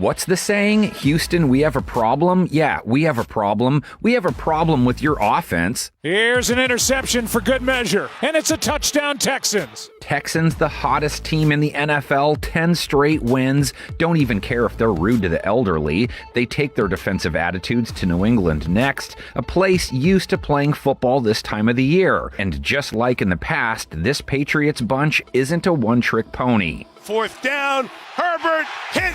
What's the saying? Houston, we have a problem? Yeah, we have a problem. We have a problem with your offense. Here's an interception for good measure, and it's a touchdown, Texans. Texans, the hottest team in the NFL, 10 straight wins. Don't even care if they're rude to the elderly. They take their defensive attitudes to New England next, a place used to playing football this time of the year. And just like in the past, this Patriots bunch isn't a one-trick pony. 4th down, Herbert hit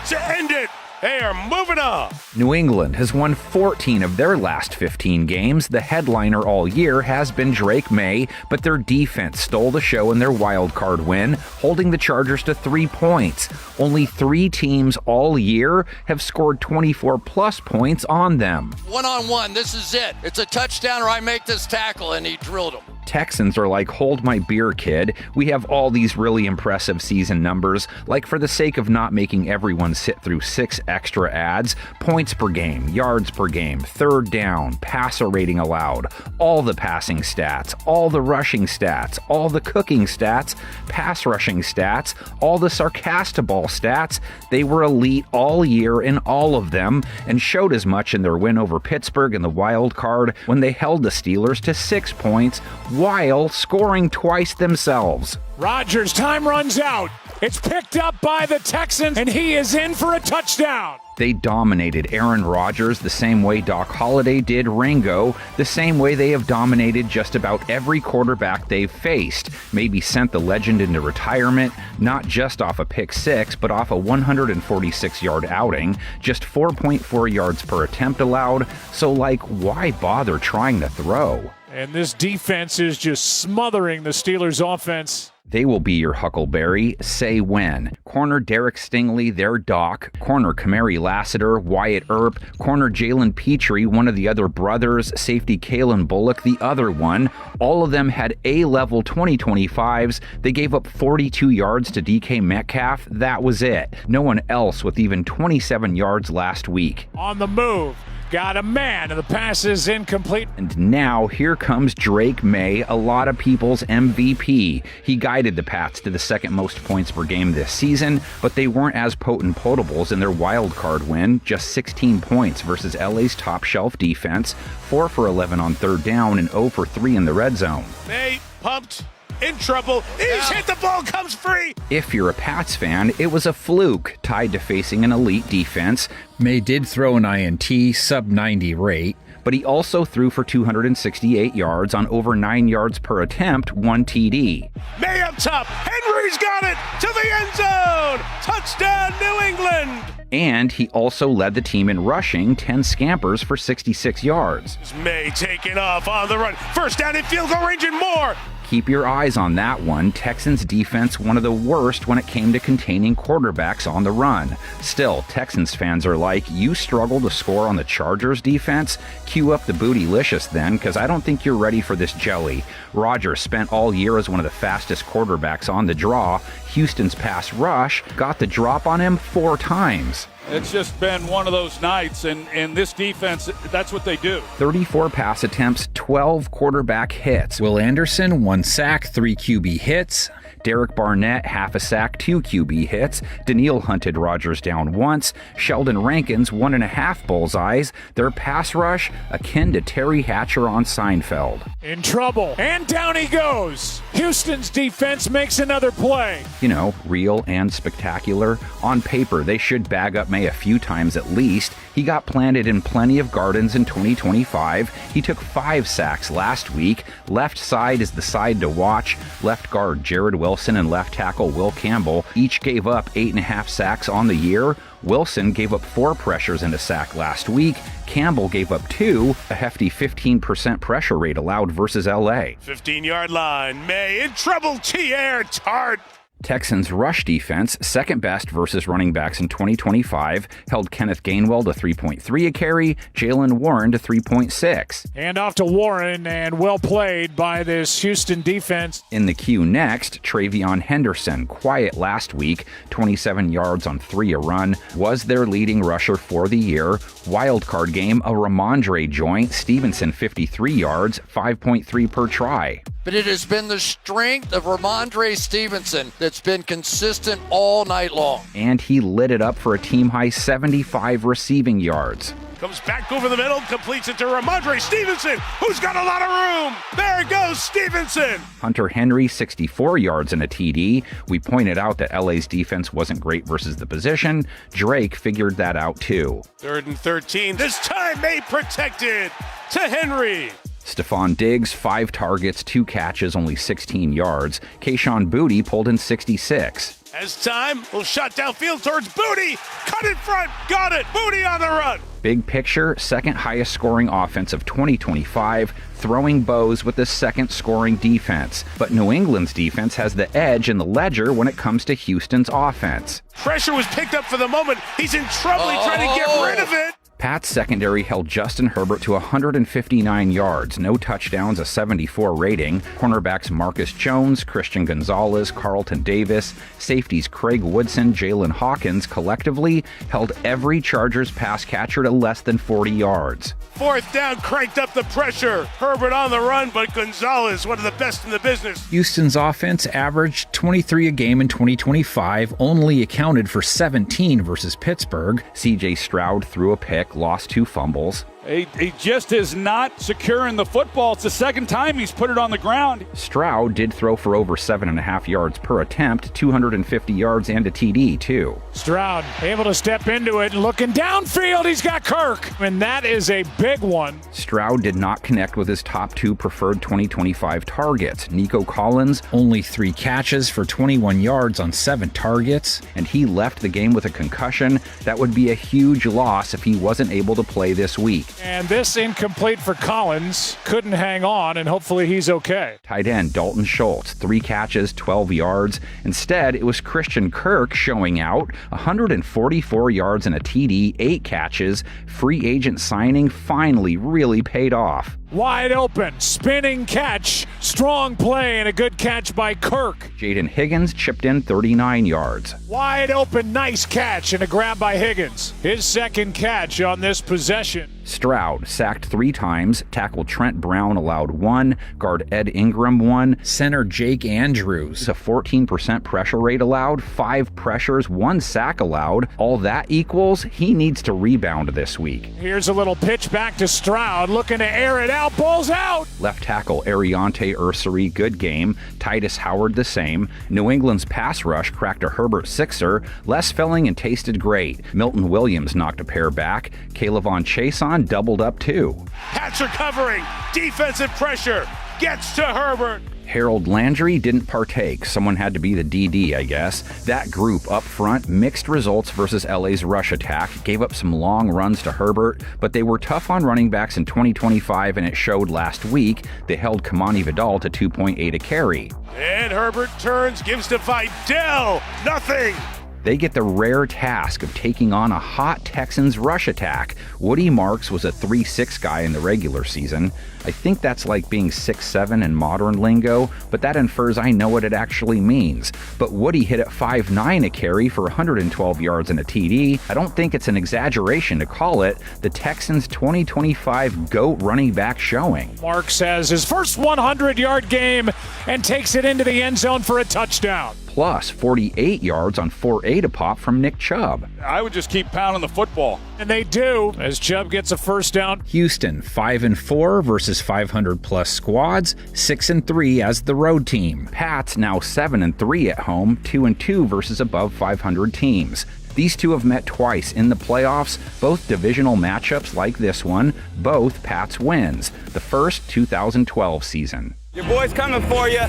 to end it. They are moving on. New England has won 14 of their last 15 games. The headliner all year has been Drake May, but their defense stole the show in their wild card win, holding the Chargers to 3 points. Only 3 teams all year have scored 24-plus points on them. One-on-one, this is it. It's a touchdown or I make this tackle, and he drilled him. Texans are like, hold my beer, kid. We have all these really impressive season numbers, like for the sake of not making everyone sit through 6 extra ads, points per game, yards per game, third down, passer rating allowed, all the passing stats, all the rushing stats, all the cooking stats, pass rushing stats, all the sarcastable stats. They were elite all year in all of them and showed as much in their win over Pittsburgh in the wild card when they held the Steelers to 6 points while scoring twice themselves. Rodgers' time runs out. It's picked up by the Texans, and he is in for a touchdown. They dominated Aaron Rodgers the same way Doc Holliday did Ringo, the same way they have dominated just about every quarterback they've faced, maybe sent the legend into retirement, not just off a pick 6, but off a 146-yard outing, just 4.4 yards per attempt allowed, so why bother trying to throw? And this defense is just smothering the Steelers' offense. They will be your Huckleberry, say when. Corner Derek Stingley, their doc. Corner Kamari Lassiter, Wyatt Earp. Corner Jalen Petrie, one of the other brothers. Safety Kalen Bullock, the other one. All of them had A-level 2025s. They gave up 42 yards to DK Metcalf. That was it. No one else with even 27 yards last week. On the move. Got a man, and the pass is incomplete. And now here comes Drake May, a lot of people's MVP. He guided the Pats to the second most points per game this season, but they weren't as potables in their wild card win, just 16 points versus LA's top shelf defense, 4 for 11 on third down and 0 for 3 in the red zone. They pumped. In trouble. He's hit the ball, comes free. If you're a Pats fan, it was a fluke tied to facing an elite defense. May did throw an INT, sub-90 rate, but he also threw for 268 yards on over 9 yards per attempt, 1 TD. May up top. Henry's got it to the end zone. Touchdown, New England. And he also led the team in rushing, 10 scampers for 66 yards. May taking off on the run. First down in field goal range and more. Keep your eyes on that one. Texans defense, one of the worst when it came to containing quarterbacks on the run. Still, Texans fans are like, you struggle to score on the Chargers defense? Cue up the bootylicious then, because I don't think you're ready for this jelly. Rodgers spent all year as one of the fastest quarterbacks on the draw. Houston's pass rush got the drop on him 4 times. It's just been one of those nights, and this defense, that's what they do. 34 pass attempts, 12 quarterback hits. Will Anderson, 1 sack, 3 QB hits. Derek Barnett, half a sack, 2 QB hits. Daniil hunted Rodgers down once. Sheldon Rankins, 1.5 bullseyes. Their pass rush, akin to Terry Hatcher on Seinfeld. In trouble, and down he goes. Houston's defense makes another play. You know, real and spectacular. On paper, they should bag up May a few times at least. He got planted in plenty of gardens in 2025. He took 5 sacks last week. Left side is the side to watch. Left guard Jared Wilson and left tackle Will Campbell each gave up 8.5 sacks on the year. Wilson gave up 4 pressures and a sack last week. Campbell gave up 2, a hefty 15% pressure rate allowed versus LA. 15-yard line. May in trouble. T-Air Tart. Texans' rush defense, second best versus running backs in 2025, held Kenneth Gainwell to 3.3 a carry, Jalen Warren to 3.6. Hand off to Warren, and well played by this Houston defense. In the queue next, Travion Henderson, quiet last week, 27 yards on 3 a run, was their leading rusher for the year. Wildcard game, a Ramondre joint, Stevenson 53 yards, 5.3 per try. but it has been the strength of Ramondre Stevenson that's been consistent all night long. And he lit it up for a team-high 75 receiving yards. Comes back over the middle, completes it to Ramondre Stevenson, who's got a lot of room. There goes Stevenson. Hunter Henry, 64 yards and a TD. We pointed out that LA's defense wasn't great versus the position. Drake figured that out too. 3rd and 13, this time May protected to Henry. Stephon Diggs, 5 targets, 2 catches, only 16 yards. Kayshon Boutte pulled in 66. As time, will shot downfield towards Boutte. Cut in front, got it. Boutte on the run. Big picture, second highest scoring offense of 2025, throwing bows with the second scoring defense. But New England's defense has the edge in the ledger when it comes to Houston's offense. Pressure was picked up for the moment. He's in trouble. He's trying to get rid of it. Pat's secondary held Justin Herbert to 159 yards, no touchdowns, a 74 rating. Cornerbacks Marcus Jones, Christian Gonzalez, Carlton Davis, safeties Craig Woodson, Jalen Hawkins collectively held every Chargers pass catcher to less than 40 yards. 4th down, cranked up the pressure. Herbert on the run, but Gonzalez, one of the best in the business. Houston's offense averaged 23 a game in 2025, only accounted for 17 versus Pittsburgh. C.J. Stroud threw a pick, lost 2 fumbles. He just is not secure in the football. It's the second time he's put it on the ground. Stroud did throw for over 7.5 yards per attempt, 250 yards and a TD, too. Stroud able to step into it and looking downfield. He's got Kirk, and that is a big one. Stroud did not connect with his top 2 preferred 2025 targets. Nico Collins, only 3 catches for 21 yards on 7 targets. And he left the game with a concussion. That would be a huge loss if he wasn't able to play this week. And this incomplete for Collins. Couldn't hang on, and hopefully he's okay. Tight end Dalton Schultz, 3 catches, 12 yards. Instead, it was Christian Kirk showing out, 144 yards and a TD, 8 catches. Free agent signing finally really paid off. Wide open, spinning catch, strong play, and a good catch by Kirk. Jaden Higgins chipped in 39 yards. Wide open, nice catch, and a grab by Higgins. His second catch on this possession. Stroud sacked 3 times, tackle Trent Brown allowed 1, guard Ed Ingram 1, center Jake Andrews, a 14% pressure rate allowed, 5 pressures, 1 sack allowed. All that equals he needs to rebound this week. Here's a little pitch back to Stroud, looking to air it out, ball's out. Left tackle Ariante Ursary, good game. Titus Howard the same. New England's pass rush cracked a Herbert sixer, less filling and tasted great. Milton Williams knocked a pair back. Kayvon Chason doubled up too. Pats are covering. Defensive pressure. Gets to Herbert. Harold Landry didn't partake. Someone had to be the DD, I guess. That group up front, mixed results versus LA's rush attack, gave up some long runs to Herbert, but they were tough on running backs in 2025, and it showed last week. They held Kamani Vidal to 2.8 a carry. And Herbert turns, gives to Vidal. Nothing. They get the rare task of taking on a hot Texans rush attack. Woody Marks was a 3.6 guy in the regular season. I think that's like being 6'7 in modern lingo, but that infers I know what it actually means. But Woody hit at 5'9 a carry for 112 yards and a TD. I don't think it's an exaggeration to call it the Texans' 2025 GOAT running back showing. Marks has his first 100-yard game and takes it into the end zone for a touchdown. Plus 48 yards on 4.8 a pop from Nick Chubb. I would just keep pounding the football. And they do, as Chubb gets a first down. Houston 5-4 versus 500+ squads, 6-3 as the road team. Pats now 7-3 at home, 2-2 versus above 500 teams. These two have met twice in the playoffs, both divisional matchups like this one, both Pats wins. The first 2012 season. Your boy's coming for you,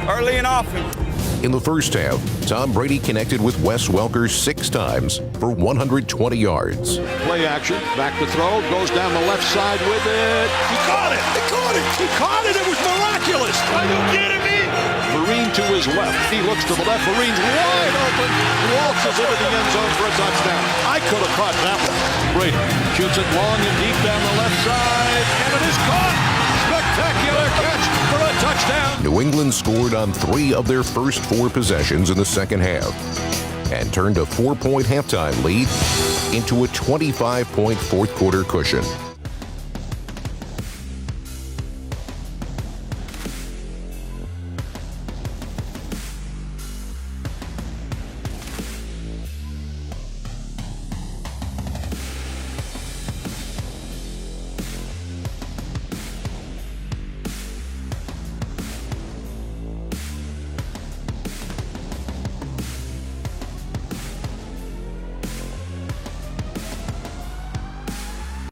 early and often. In the first half, Tom Brady connected with Wes Welker 6 times for 120 yards. Play action, back to throw, goes down the left side with it. He caught it! He caught it! He caught it! It was miraculous! Are you kidding me? Vereen to his left. He looks to the left. Vereen's wide open. Waltzes into the end zone for a touchdown. I could have caught that one. Brady shoots it long and deep down the left side. And it is caught! Spectacular catch for a touchdown. New England scored on 3 of their first 4 possessions in the second half and turned a 4-point halftime lead into a 25-point fourth quarter cushion.